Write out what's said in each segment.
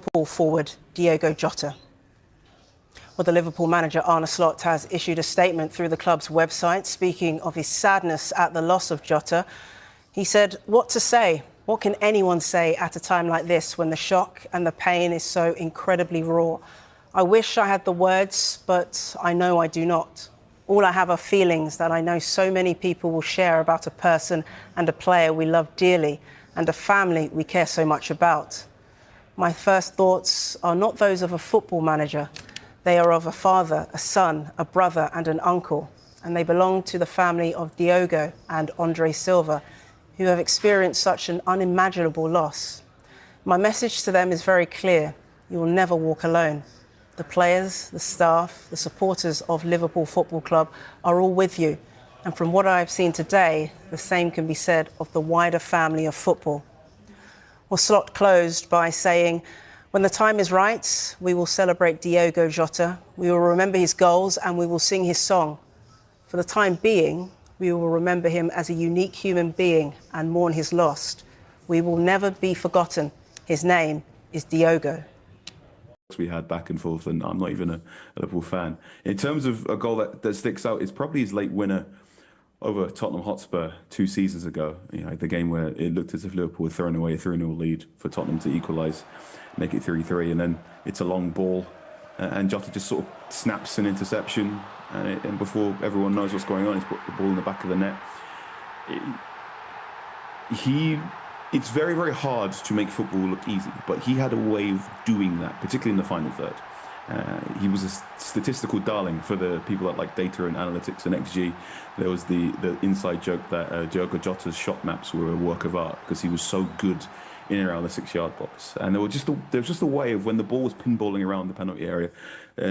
Liverpool forward Diogo Jota. Well, the Liverpool manager Arne Slot has issued a statement through the club's website speaking of his sadness at the loss of Jota. He said, "What to say? What can anyone say at a time like this when the shock and the pain is so incredibly raw? I wish I had the words, but I know I do not. All I have are feelings that I know so many people will share about a person and a player we love dearly and a family we care so much about. My first thoughts are not those of a football manager. They are of a father, a son, a brother and an uncle, and they belong to the family of Diogo and André Silva, who have experienced such an unimaginable loss. My message to them is very clear. You will never walk alone. The players, the staff, the supporters of Liverpool Football Club are all with you. And from what I have seen today, the same can be said of the wider family of football." Well, Slot closed by saying, "When the time is right, we will celebrate Diogo Jota. We will remember his goals and we will sing his song. For the time being, we will remember him as a unique human being and mourn his loss. We will never be forgotten. His name is Diogo." We had back and forth, and I'm not even a Liverpool fan. In terms of a goal that sticks out, it's probably his late winner over Tottenham Hotspur 2 seasons ago. You know, the game where it looked as if Liverpool were throwing away a 3-0 lead for Tottenham to equalise, make it 3-3, and then it's a long ball, and Jota just sort of snaps an interception, and before everyone knows what's going on, he's put the ball in the back of the net. It's very, very hard to make football look easy, but he had a way of doing that, particularly in the final third. He was a statistical darling for the people that like data and analytics and XG. There was the inside joke that Diogo Jota's shot maps were a work of art because he was so good in and around the 6-yard box. And there was just a way of, when the ball was pinballing around the penalty area,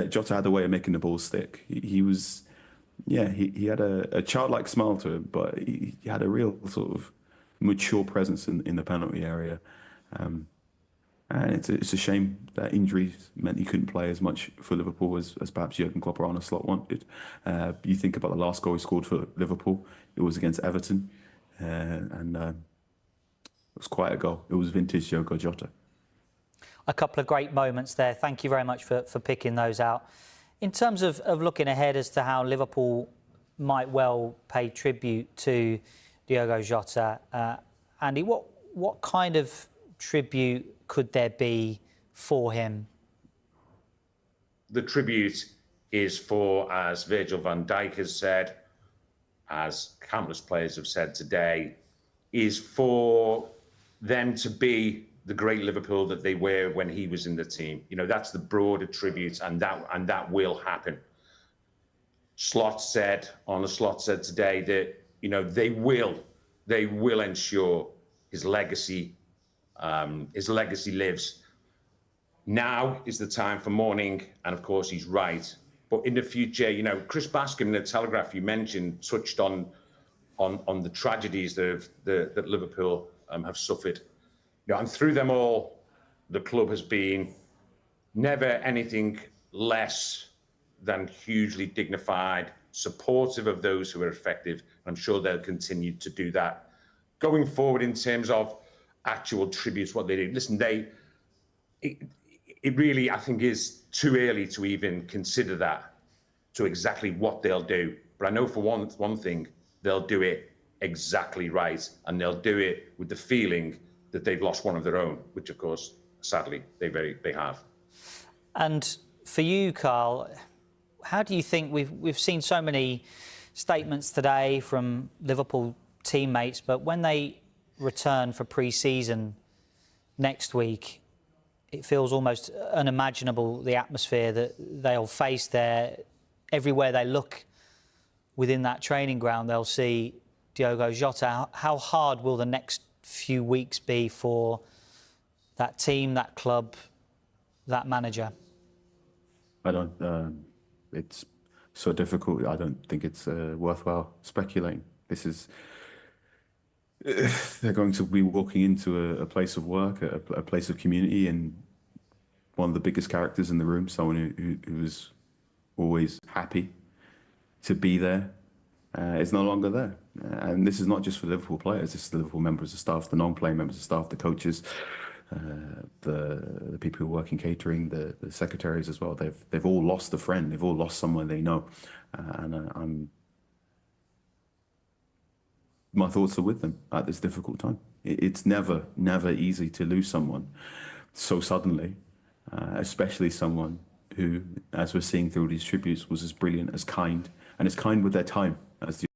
Jota had a way of making the ball stick. He had a childlike smile to him, but he had a real sort of mature presence in the penalty area. And it's a shame that injuries meant he couldn't play as much for Liverpool as perhaps Jurgen Klopp or Arne Slot wanted. You think about the last goal he scored for Liverpool, it was against Everton, and it was quite a goal. It was vintage Diogo Jota. A couple of great moments there. Thank you very much for picking those out. In terms of looking ahead as to how Liverpool might well pay tribute to Diogo Jota, Andy, what kind of tribute could there be for him? The tribute is for, as Virgil van Dijk has said, as countless players have said today, is for them to be the great Liverpool that they were when he was in the team. You know, that's the broader tribute, and that will happen. Arne Slot said today that, you know, they will ensure his legacy lives. Now is the time for mourning, and of course he's right. But in the future, you know, Chris Bascom in the Telegraph you mentioned touched on the tragedies that Liverpool have suffered. You know, and through them all, the club has been never anything less than hugely dignified, supportive of those who are affected. I'm sure they'll continue to do that going forward. In terms of actual tributes, what they do, listen, it really, I think, is too early to even consider that, to exactly what they'll do. But I know for one thing, they'll do it exactly right, and they'll do it with the feeling that they've lost one of their own, which of course, sadly, they have. And for you, Carl, how do you think we've seen so many statements today from Liverpool teammates, but when they return for pre-season next week, it feels almost unimaginable, the atmosphere that they'll face there. Everywhere they look within that training ground, they'll see Diogo Jota. How hard will the next few weeks be for that team, that club, that manager? It's so difficult. I don't think it's worthwhile speculating. They're going to be walking into a place of work, a place of community, and one of the biggest characters in the room, someone who's always happy to be there, is no longer there. And this is not just for Liverpool players, this is the Liverpool members of staff, the non-playing members of staff, the coaches, the people who work in catering, the secretaries as well. They've all lost a friend. They've all lost someone they know, my thoughts are with them at this difficult time. It's never easy to lose someone so suddenly, especially someone who, as we're seeing through these tributes, was as brilliant, as kind, and as kind with their time as the